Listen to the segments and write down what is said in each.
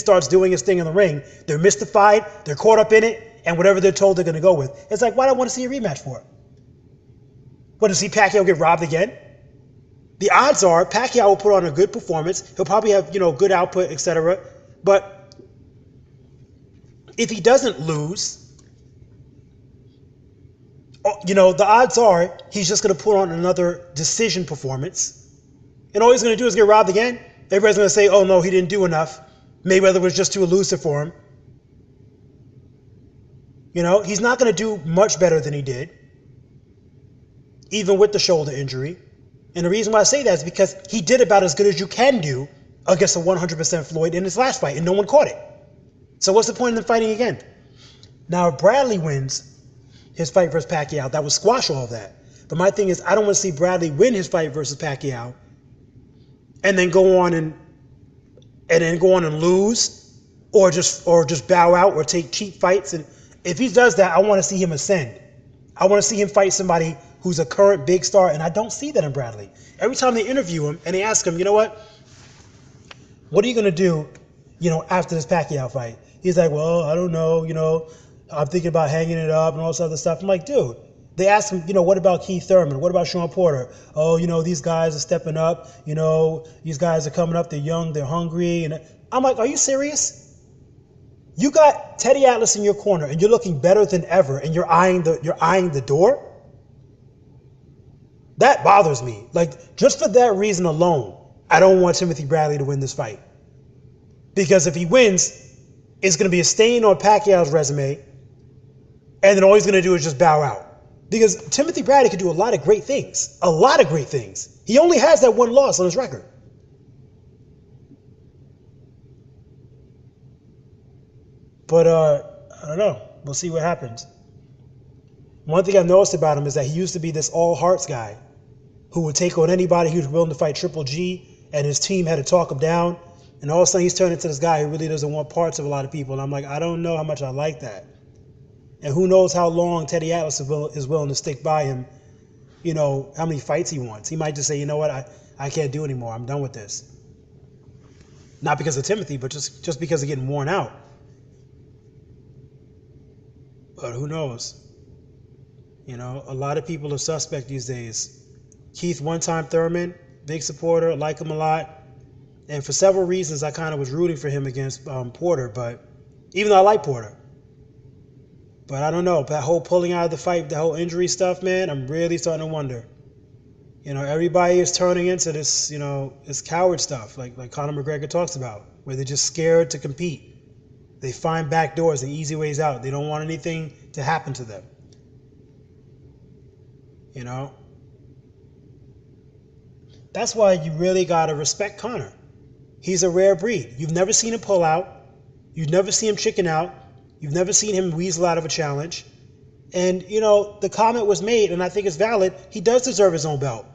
starts doing his thing in the ring, they're mystified, they're caught up in it, and whatever they're told they're going to go with. It's like, why do I want to see a rematch for it? What, to see Pacquiao get robbed again? The odds are Pacquiao will put on a good performance. He'll probably have, good output, etc. But if he doesn't lose, the odds are he's just going to put on another decision performance. And all he's going to do is get robbed again. Everybody's going to say, oh, no, he didn't do enough. Mayweather was just too elusive for him. He's not going to do much better than he did, even with the shoulder injury. And the reason why I say that is because he did about as good as you can do against a 100% Floyd in his last fight, and no one caught it. So what's the point in them fighting again? Now, if Bradley wins his fight versus Pacquiao, that would squash all of that. But my thing is, I don't want to see Bradley win his fight versus Pacquiao and then go on and lose, or just bow out or take cheap fights. And if he does that, I want to see him ascend. I want to see him fight somebody who's a current big star, and I don't see that in Bradley. Every time they interview him and they ask him, what are you going to do, after this Pacquiao fight? He's like, well, I don't know, I'm thinking about hanging it up and all this other stuff. I'm like, dude, they ask him, what about Keith Thurman? What about Sean Porter? Oh, these guys are stepping up. These guys are coming up. They're young. They're hungry. And I'm like, are you serious? You got Teddy Atlas in your corner, and you're looking better than ever, and you're eyeing the door? That bothers me. Like, just for that reason alone, I don't want Timothy Bradley to win this fight. Because if he wins, it's going to be a stain on Pacquiao's resume, and then all he's going to do is just bow out. Because Timothy Bradley could do a lot of great things. A lot of great things. He only has that one loss on his record. But, I don't know. We'll see what happens. One thing I've noticed about him is that he used to be this all-hearts guy who would take on anybody who was willing to fight Triple G, and his team had to talk him down. And all of a sudden, he's turned into this guy who really doesn't want parts of a lot of people. And I'm like, I don't know how much I like that. And who knows how long Teddy Atlas is willing to stick by him, how many fights he wants. He might just say, you know what, I can't do anymore. I'm done with this. Not because of Timothy, but just because of getting worn out. But who knows? A lot of people are suspect these days. Keith, one-time Thurman, big supporter, like him a lot. And for several reasons, I kind of was rooting for him against Porter. But even though I like Porter. But I don't know. That whole pulling out of the fight, the whole injury stuff, man, I'm really starting to wonder. Everybody is turning into this, this coward stuff, like Conor McGregor talks about, where they're just scared to compete. They find back doors and easy ways out. They don't want anything to happen to them. That's why you really got to respect Conor. He's a rare breed. You've never seen him pull out. You've never seen him chicken out. You've never seen him weasel out of a challenge. And, the comment was made, and I think it's valid, he does deserve his own belt.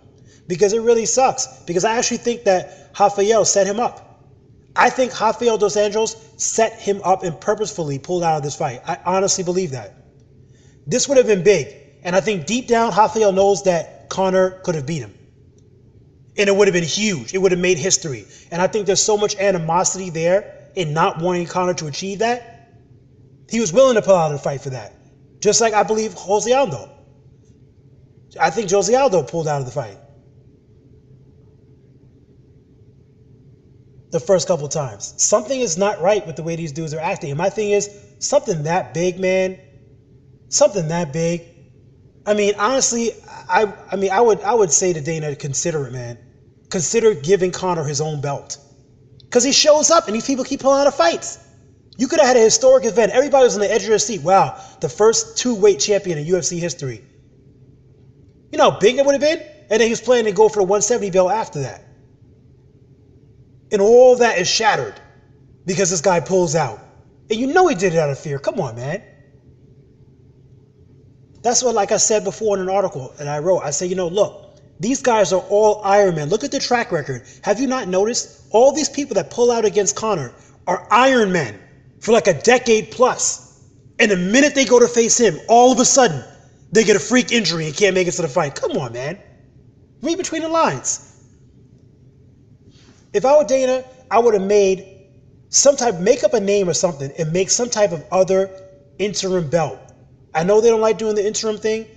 Because it really sucks. Because I actually think that Rafael set him up. I think Rafael dos Anjos set him up and purposefully pulled out of this fight. I honestly believe that. This would have been big. And I think deep down, Rafael knows that Conor could have beat him. And it would have been huge. It would have made history. And I think there's so much animosity there in not wanting Conor to achieve that. He was willing to pull out of the fight for that. Just like I believe Jose Aldo. I think Jose Aldo pulled out of the fight. The first couple of times. Something is not right with the way these dudes are acting. And my thing is, something that big, man. Something that big. I mean, honestly, I would say to Dana, consider it, man. Consider giving Conor his own belt. Because he shows up and these people keep pulling out of fights. You could have had a historic event. Everybody was on the edge of their seat. Wow, the first two-weight champion in UFC history. You know how big it would have been? And then he was planning to go for the 170 belt after that. And all that is shattered because this guy pulls out. And you know he did it out of fear. Come on, man. That's what, like I said before in an article that I wrote, I say, look, these guys are all Ironmen. Look at the track record. Have you not noticed? All these people that pull out against Conor are Ironmen for like a decade plus. And the minute they go to face him, all of a sudden, they get a freak injury and can't make it to the fight. Come on, man. Read between the lines. If I were Dana, I would have made Make up a name or something and make some type of other interim belt. I know they don't like doing the interim thing.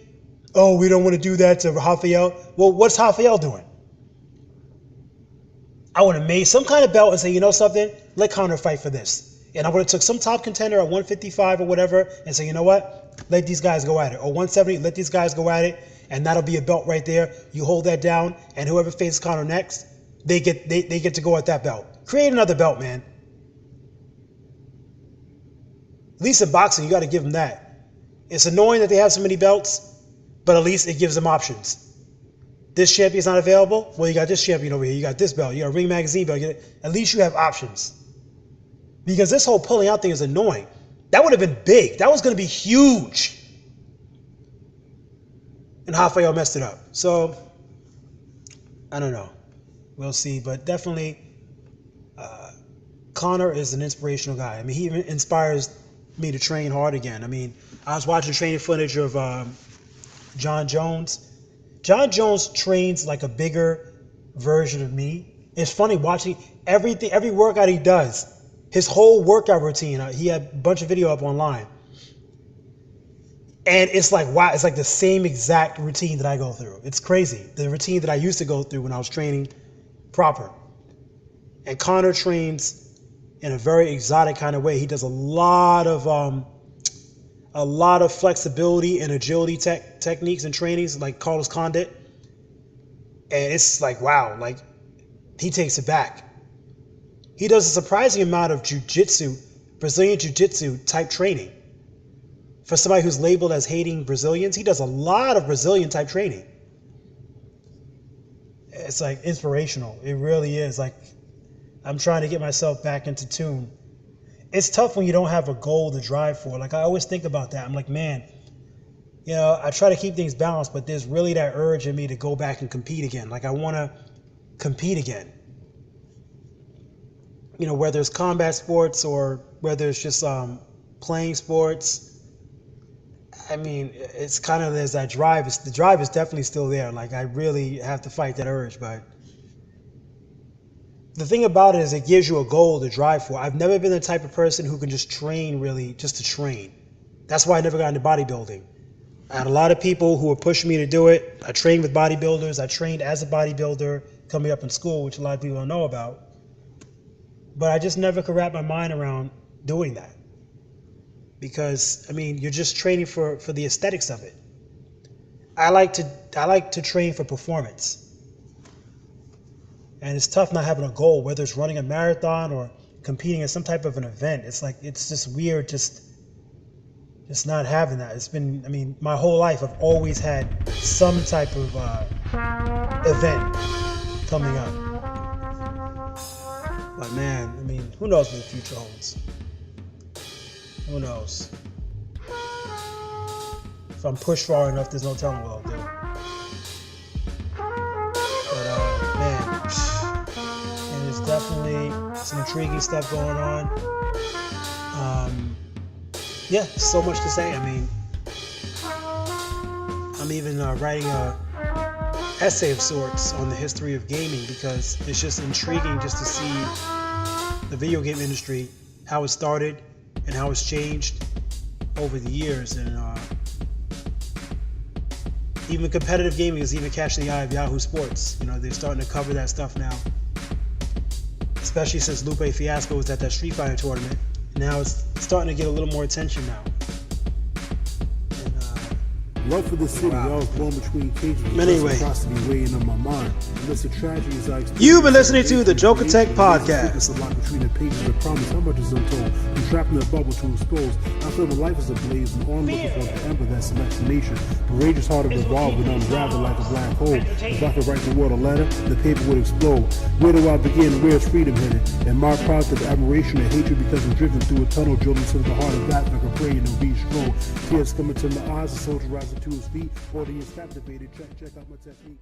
Oh, we don't want to do that to Rafael. Well, what's Rafael doing? I would have made some kind of belt and say, you know something? Let Conor fight for this. And I would have took some top contender at 155 or whatever and say, you know what? Let these guys go at it. Or 170, let these guys go at it. And that'll be a belt right there. You hold that down, and whoever faces Conor next, they get to go at that belt. Create another belt, man. At least in boxing, you got to give them that. It's annoying that they have so many belts, but at least it gives them options. This champion's not available? Well, you got this champion over here. You got this belt. You got a Ring Magazine belt. At least you have options. Because this whole pulling out thing is annoying. That would have been big. That was going to be huge. And Rafael messed it up. So, I don't know. We'll see. But definitely, Conor is an inspirational guy. I mean, he inspires me to train hard again. I mean, I was watching training footage of John Jones. John Jones trains like a bigger version of me. It's funny watching every workout he does, his whole workout routine. He had a bunch of video up online. And it's like, wow, it's like the same exact routine that I go through. It's crazy. The routine that I used to go through when I was training proper. And Conor trains in a very exotic kind of way. He does a lot of flexibility and agility techniques and trainings, like Carlos Condit. And it's like, wow, like he takes it back. He does a surprising amount of jiu-jitsu, Brazilian jiu-jitsu type training. For somebody who's labeled as hating Brazilians, he does a lot of Brazilian type training. It's like inspirational. It really is. Like, I'm trying to get myself back into tune. It's tough when you don't have a goal to drive for. Like, I always think about that. I'm like, man, you know, I try to keep things balanced, but there's really that urge in me to go back and compete again. Like, I want to compete again. You know, whether it's combat sports or whether it's just playing sports. I mean, it's kind of, there's that drive. The drive is definitely still there. Like, I really have to fight that urge, but the thing about it is it gives you a goal to drive for. I've never been the type of person who can just train really just to train. That's why I never got into bodybuilding. I had a lot of people who were pushing me to do it. I trained with bodybuilders. I trained as a bodybuilder coming up in school, which a lot of people don't know about. But I just never could wrap my mind around doing that. Because, I mean, you're just training for the aesthetics of it. I like to train for performance. And it's tough not having a goal, whether it's running a marathon or competing in some type of an event. It's like, it's just weird just not having that. It's been, I mean, my whole life I've always had some type of event coming up. But man, I mean, who knows what the future holds? Who knows? If I'm pushed far enough, there's no telling what I'll do. But man, and there's definitely some intriguing stuff going on. Yeah, so much to say. I mean, I'm even writing a essay of sorts on the history of gaming because it's just intriguing just to see the video game industry, how it started and how it's changed over the years. And even competitive gaming is even catching the eye of Yahoo Sports. You know, they're starting to cover that stuff now, especially since Lupe Fiasco was at that Street Fighter tournament. Now it's starting to get a little more attention now. Love for the city, wow. I was born between cages. Anyway, weighing on my mind. Unless the tragedy is you've been listening to the Jokatech Podcast. It's a lot between the pages of promise. How much is untold? I'm trapped in a bubble to expose. I feel my life is ablaze and on looking for the ember that selects the nation. The rage is hard to revolve and unravel like a black hole. If I could write the world a letter, the paper would explode. Where do I begin? Where is freedom hidden? And my product of admiration and hatred because I'm driven through a tunnel driven to the heart of that like a praying and be strong. Tears coming to my eyes, a soldier rising to his feet. Audience captivated. Check out my technique.